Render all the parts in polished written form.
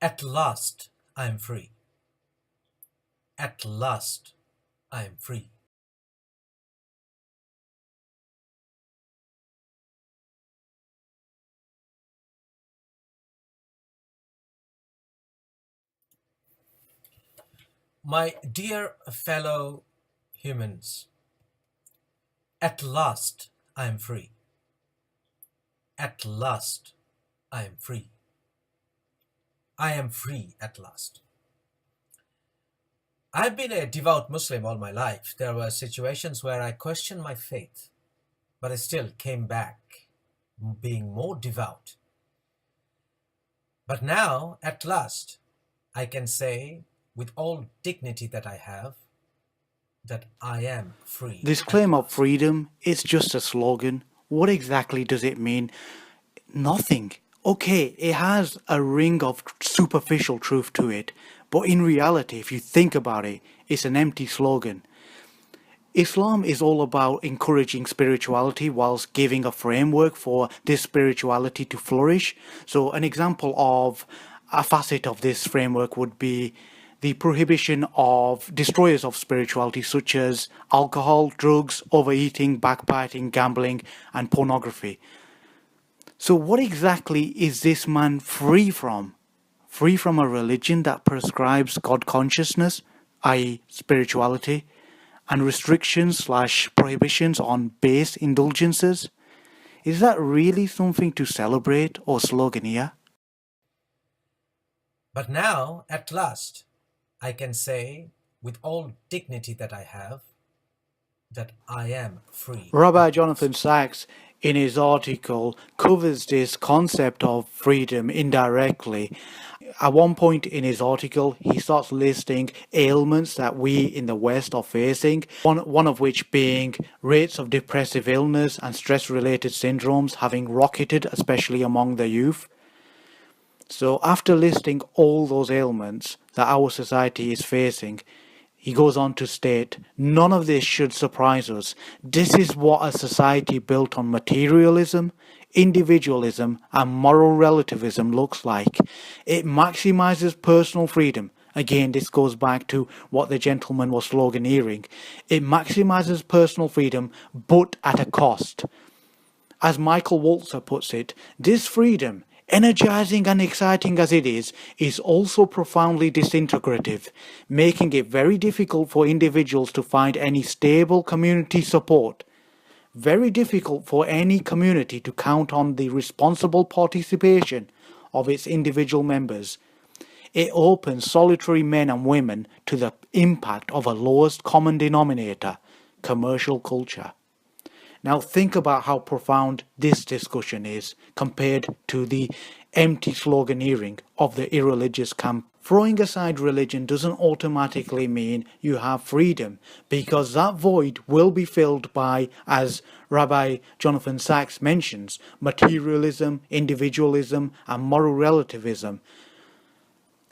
At last I am free. At last I am free. My dear fellow humans, at last I am free. At last I am free. I am free at last. I've been a devout Muslim all my life. There were situations where I questioned my faith, but I still came back being more devout. But now, at last, I can say with all dignity that I have, that I am free. This claim of freedom is just a slogan. What exactly does it mean? Nothing. Okay, it has a ring of superficial truth to it, but in reality, if you think about it, it's an empty slogan. Islam is all about encouraging spirituality whilst giving a framework for this spirituality to flourish. So an example of a facet of this framework would be the prohibition of destroyers of spirituality such as alcohol, drugs, overeating, backbiting, gambling, and pornography. So what exactly is this man free from? Free from a religion that prescribes God consciousness, i.e. spirituality, and restrictions/prohibitions on base indulgences? Is that really something to celebrate or sloganeer? But now, at last, I can say with all dignity that I have, that I am free. Rabbi Jonathan Sacks, in his article, covers this concept of freedom indirectly. At one point in his article, he starts listing ailments that we in the West are facing, one of which being rates of depressive illness and stress-related syndromes having rocketed, especially among the youth. So after listing all those ailments that our society is facing, he goes on to state, none of this should surprise us. This is what a society built on materialism, individualism, and moral relativism looks like. It maximizes personal freedom. Again, this goes back to what the gentleman was sloganeering. It maximizes personal freedom, but at a cost. As Michael Walzer puts it, this freedom, energizing and exciting as it is also profoundly disintegrative, making it very difficult for individuals to find any stable community support. Very difficult for any community to count on the responsible participation of its individual members. It opens solitary men and women to the impact of a lowest common denominator, commercial culture. Now think about how profound this discussion is compared to the empty sloganeering of the irreligious camp. Throwing aside religion doesn't automatically mean you have freedom, because that void will be filled by, as Rabbi Jonathan Sacks mentions, materialism, individualism, and moral relativism.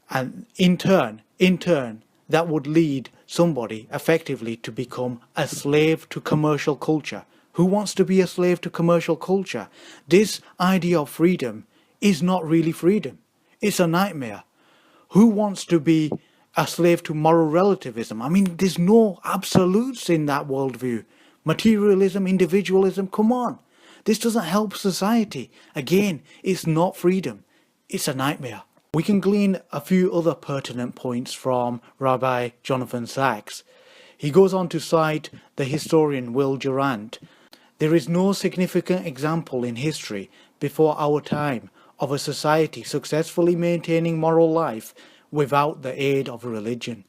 And in turn, that would lead somebody effectively to become a slave to commercial culture. Who wants to be a slave to commercial culture? This idea of freedom is not really freedom. It's a nightmare. Who wants to be a slave to moral relativism? I mean, there's no absolutes in that worldview. Materialism, individualism, come on. This doesn't help society. Again, it's not freedom. It's a nightmare. We can glean a few other pertinent points from Rabbi Jonathan Sacks. He goes on to cite the historian Will Durant. There is no significant example in history before our time of a society successfully maintaining moral life without the aid of religion.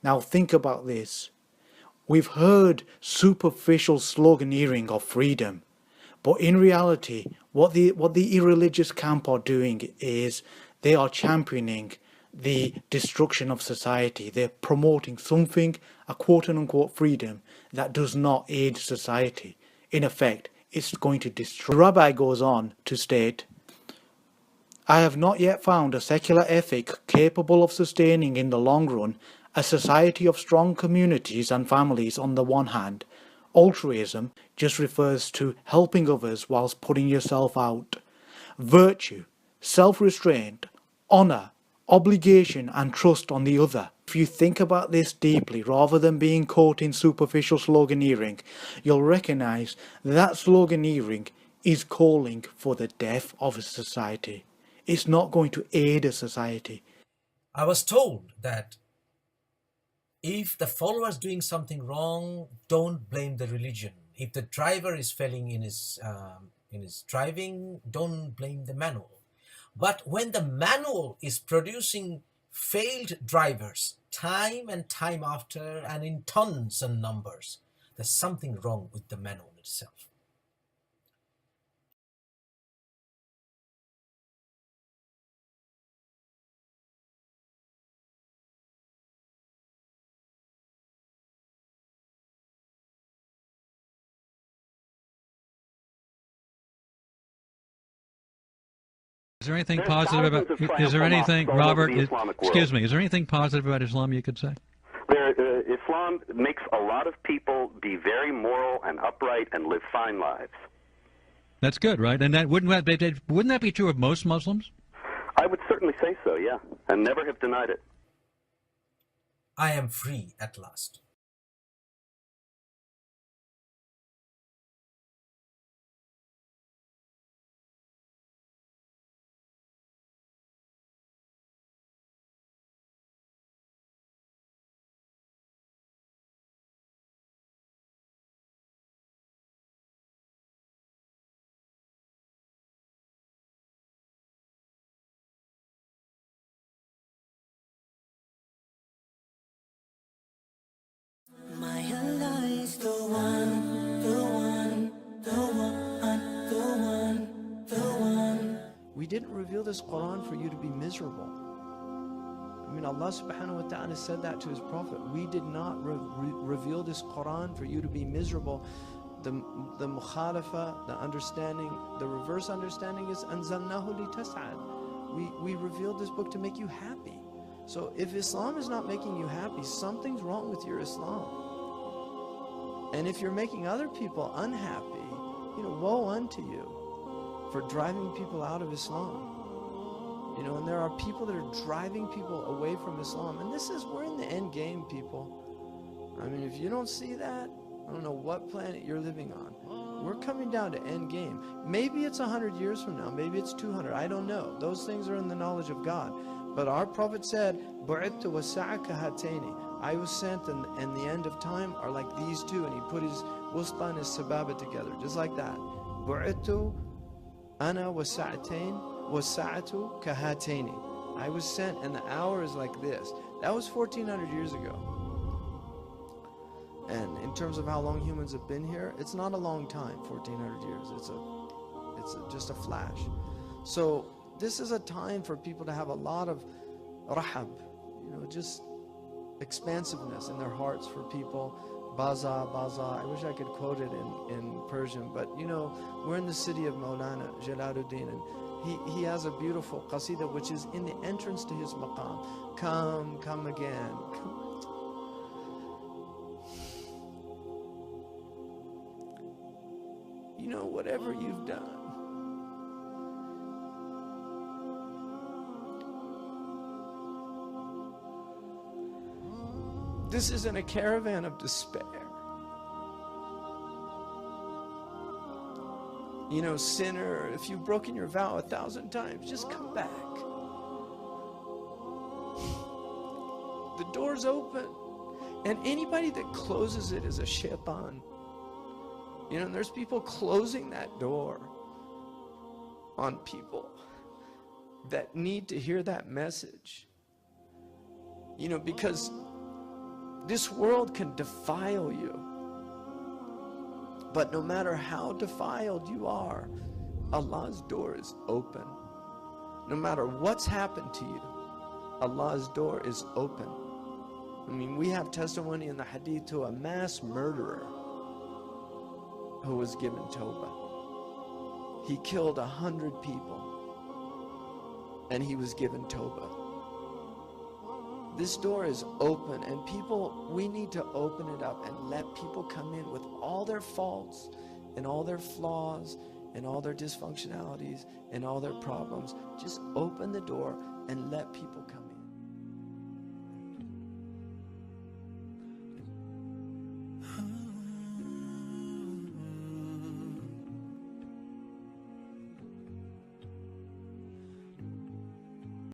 Now think about this. We've heard superficial sloganeering of freedom, but in reality, what the irreligious camp are doing is they are championing the destruction of society. They're promoting something, a quote-unquote freedom, that does not aid society. In effect, it's going to destroy. The rabbi goes on to state, I have not yet found a secular ethic capable of sustaining in the long run a society of strong communities and families on the one hand. Altruism just refers to helping others whilst putting yourself out. Virtue, self-restraint, honour, obligation and trust on the other. If you think about this deeply, rather than being caught in superficial sloganeering, you'll recognize that sloganeering is calling for the death of a society. It's not going to aid a society. I was told that if the follower is doing something wrong, don't blame the religion. If the driver is failing in his driving, don't blame the manual. But when the manual is producing failed drivers time and time after and in tons and numbers, there's something wrong with the manual itself. Is there anything positive about? Is there anything, Robert? Excuse me. Is there anything positive about Islam you could say? Islam makes a lot of people be very moral and upright and live fine lives. That's good, right? And that wouldn't that be true of most Muslims? I would certainly say so, yeah, and never have denied it. I am free at last. We didn't reveal this Quran for you to be miserable. I mean, Allah subhanahu wa ta'ala said that to his prophet. We did not reveal this Quran for you to be miserable. The mukhalafa, the understanding, the reverse understanding is anzalnahu li tas'ad. We revealed this book to make you happy. So if Islam is not making you happy, something's wrong with your Islam. And if you're making other people unhappy, woe unto you for driving people out of Islam. And there are people that are driving people away from Islam. And we're in the end game, people. I mean, if you don't see that, I don't know what planet you're living on. We're coming down to end game. Maybe it's 100 years from now. Maybe it's 200. I don't know. Those things are in the knowledge of God. But our Prophet said, "Bu'ittu wasa'a kahataini." I was sent, and the end of time are like these two. And he put his wusta and his sababa together, just like that. Bu'ittu ana wasa'atu kahataini. I was sent, and the hour is like this. That was 1,400 years ago. And in terms of how long humans have been here, it's not a long time, 1,400 years. It's just a flash. So this is a time for people to have a lot of rahab, just expansiveness in their hearts for people. Baza, baza. I wish I could quote it in Persian, but we're in the city of Maulana Jalaluddin, and he has a beautiful qasida which is in the entrance to his maqam. Come again. Whatever you've done, this isn't a caravan of despair. Sinner, if you've broken your vow 1,000 times, just come back. The door's open, and anybody that closes it is a shaitan. And there's people closing that door on people that need to hear that message. Because this world can defile you. But no matter how defiled you are, Allah's door is open. No matter what's happened to you, Allah's door is open. I mean, we have testimony in the hadith to a mass murderer who was given Tawbah. He killed 100 people, and he was given Tawbah. This door is open, and people, we need to open it up and let people come in with all their faults and all their flaws and all their dysfunctionalities and all their problems. Just open the door and let people come in.